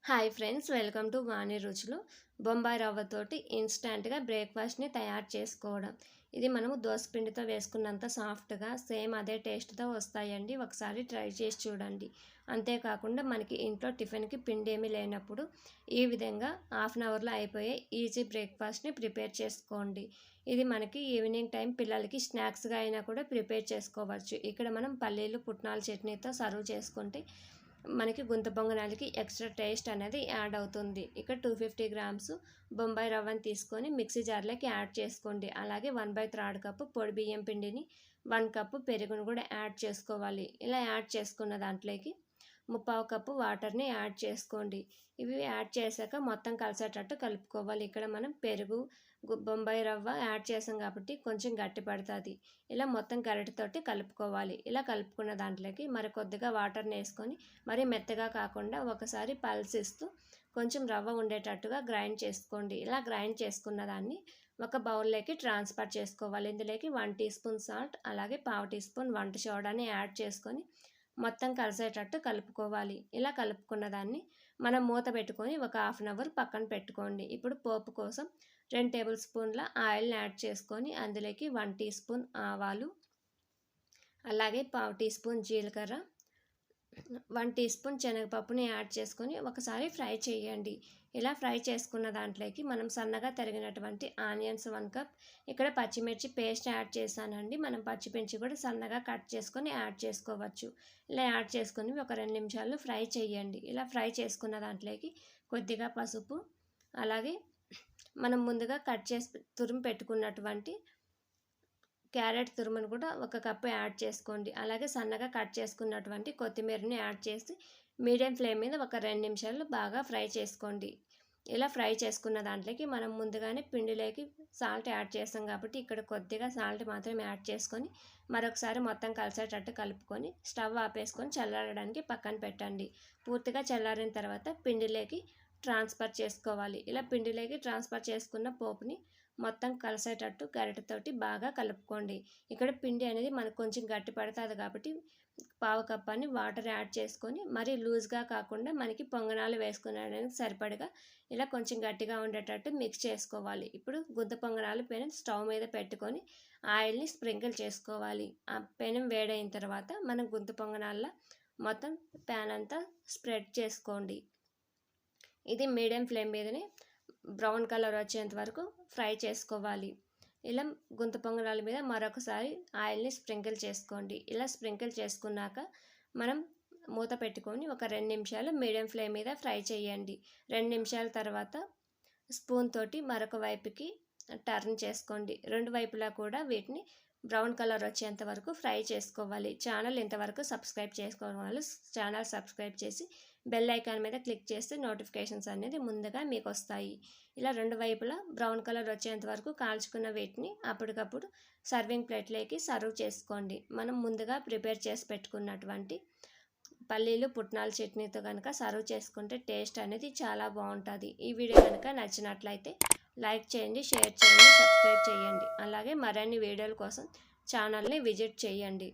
Hi friends, welcome to వాణి రుచులు. బొంబాయి రవ్వతోటి ఇన్స్టంట్గా బ్రేక్ఫాస్ట్ని తయారు చేసుకోవడం. ఇది మనము దోసపిండితో వేసుకున్నంత సాఫ్ట్గా సేమ్ అదే టేస్ట్తో వస్తాయండి. ఒకసారి ట్రై చేసి చూడండి. అంతేకాకుండా మనకి ఇంట్లో టిఫిన్కి పిండి ఏమీ లేనప్పుడు ఈ విధంగా హాఫ్ అన్ అవర్లో అయిపోయే ఈజీ బ్రేక్ఫాస్ట్ని ప్రిపేర్ చేసుకోండి. ఇది మనకి ఈవినింగ్ టైం పిల్లలకి స్నాక్స్గా అయినా కూడా ప్రిపేర్ చేసుకోవచ్చు. ఇక్కడ మనం పల్లీలు పుట్నాల చట్నీతో సర్వ్ చేసుకుంటే మనకి గుంత పొంగనాలకి ఎక్స్ట్రా టేస్ట్ అనేది యాడ్ అవుతుంది. ఇక్కడ 250 గ్రామ్స్ బొంబాయి రవ్వని తీసుకొని మిక్సీ జార్లోకి యాడ్ చేసుకోండి. అలాగే 1/3 కప్పు పొడి బియ్యం పిండిని, 1 కప్పు పెరుగును కూడా యాడ్ చేసుకోవాలి. ఇలా యాడ్ చేసుకున్న దాంట్లోకి 3/4 కప్పు వాటర్ని యాడ్ చేసుకోండి. ఇవి యాడ్ చేశాక మొత్తం కలిసేటట్టు కలుపుకోవాలి. ఇక్కడ మనం పెరుగు, బొంబాయి రవ్వ యాడ్ చేసాం కాబట్టి కొంచెం గట్టి పడుతుంది. ఇలా మొత్తం గరిటెతోటి కలుపుకోవాలి. ఇలా కలుపుకున్న దాంట్లోకి మరి కొద్దిగా వాటర్ని వేసుకొని మరీ మెత్తగా కాకుండా ఒకసారి పల్స్ ఇస్తూ కొంచెం రవ్వ ఉండేటట్టుగా గ్రైండ్ చేసుకోండి. ఇలా గ్రైండ్ చేసుకున్న దాన్ని ఒక బౌల్లోకి ట్రాన్స్ఫర్ చేసుకోవాలి. ఇందులోకి 1 టీ స్పూన్ సాల్ట్, అలాగే 1/2 టీ స్పూన్ వంట సోడాని యాడ్ చేసుకొని మొత్తం కలిసేటట్టు కలుపుకోవాలి. ఇలా కలుపుకున్న దాన్ని మనం మూత పెట్టుకొని ఒక హాఫ్ అన్ అవర్ పక్కన పెట్టుకోండి. ఇప్పుడు పోపు కోసం 2 టేబుల్ స్పూన్ల ఆయిల్ని యాడ్ చేసుకొని అందులోకి 1 టీ స్పూన్ ఆవాలు, అలాగే 1/2 టీ స్పూన్ జీలకర్ర, 1 టీ స్పూన్ శనగపప్పుని యాడ్ చేసుకొని ఒకసారి ఫ్రై చేయండి. ఇలా ఫ్రై చేసుకున్న దాంట్లోకి మనం సన్నగా తరిగినటువంటి ఆనియన్స్ 1 కప్, ఇక్కడ పచ్చిమిర్చి పేస్ట్ యాడ్ చేశానండి. మనం పచ్చిమిర్చి కూడా సన్నగా కట్ చేసుకొని యాడ్ చేసుకోవచ్చు. ఇలా యాడ్ చేసుకొని ఒక 2 నిమిషాలు ఫ్రై చేయండి. ఇలా ఫ్రై చేసుకున్న దాంట్లోకి కొద్దిగా పసుపు, అలాగే మనం ముందుగా కట్ చేసి తురిమి పెట్టుకున్నటువంటి క్యారెట్ తురుమును కూడా 1 కప్పు యాడ్ చేసుకోండి. అలాగే సన్నగా కట్ చేసుకున్నటువంటి కొత్తిమీరని యాడ్ చేసి మీడియం ఫ్లేమ్ మీద ఒక 2 నిమిషాలు బాగా ఫ్రై చేసుకోండి. ఇలా ఫ్రై చేసుకున్న దాంట్లోకి మనం ముందుగానే పిండిలోకి సాల్ట్ యాడ్ చేస్తాం కాబట్టి ఇక్కడ కొద్దిగా సాల్ట్ మాత్రం యాడ్ చేసుకొని మరొకసారి మొత్తం కలిసేటట్టు కలుపుకొని స్టవ్ ఆపేసుకొని చల్లారడానికి పక్కన పెట్టండి. పూర్తిగా చల్లారిన తర్వాత పిండిలోకి ట్రాన్స్ఫర్ చేసుకోవాలి. ఇలా పిండిలోకి ట్రాన్స్ఫర్ చేసుకున్న పోపుని మొత్తం కలిసేటట్టు గరిటెతోటి బాగా కలుపుకోండి. ఇక్కడ పిండి అనేది మనకు కొంచెం గట్టి పడుతుంది కాబట్టి 1/4 కప్ అని వాటర్ యాడ్ చేసుకొని మరీ లూజ్గా కాకుండా మనకి పొంగనాలు వేసుకునేడానికి సరిపడగా ఇలా కొంచెం గట్టిగా ఉండేటట్టు మిక్స్ చేసుకోవాలి. ఇప్పుడు గుద్ద పొంగనాలు పెనం స్టవ్ మీద పెట్టుకొని ఆయిల్ని స్ప్రింకిల్ చేసుకోవాలి. ఆ పెనం వేడైన తర్వాత మనం గుంత పొంగనాల్లో మొత్తం ప్యాన్ అంతా స్ప్రెడ్ చేసుకోండి. ఇది మీడియం ఫ్లేమ్ మీదనే బ్రౌన్ కలర్ వచ్చేంత వరకు ఫ్రై చేసుకోవాలి. ఇలా గుంత పొంగనాల మీద మరొకసారి ఆయిల్ని స్ప్రింకిల్ చేసుకోండి. ఇలా స్ప్రింకిల్ చేసుకున్నాక మనం మూత పెట్టుకొని ఒక 2 నిమిషాలు మీడియం ఫ్లేమ్ మీద ఫ్రై చేయండి. 2 నిమిషాల తర్వాత స్పూన్ తోటి మరొక వైపుకి టర్న్ చేసుకోండి. 2 వైపులా కూడా వీటిని బ్రౌన్ కలర్ వచ్చేంత వరకు ఫ్రై చేసుకోవాలి. ఛానల్ ఇంతవరకు సబ్స్క్రైబ్ చేసుకోవడం వల్ల ఛానల్ సబ్స్క్రైబ్ చేసి బెల్ ఐకాన్ మీద క్లిక్ చేస్తే నోటిఫికేషన్స్ అనేది ముందుగా మీకు వస్తాయి. ఇలా 2 వైపులా బ్రౌన్ కలర్ వచ్చేంత వరకు కాల్చుకున్న వీటిని అప్పటికప్పుడు సర్వింగ్ ప్లేట్లోకి సర్వ్ చేసుకోండి. మనం ముందుగా ప్రిపేర్ చేసి పెట్టుకున్నటువంటి పల్లీలు పుట్నాల చట్నీతో కనుక సర్వ్ చేసుకుంటే టేస్ట్ అనేది చాలా బాగుంటుంది. ఈ వీడియో కనుక నచ్చినట్లయితే లైక్ చేయండి, షేర్ చేయండి, సబ్స్క్రైబ్ చేయండి. అలాగే మరిన్ని వీడియోల కోసం ఛానల్ని విజిట్ చేయండి.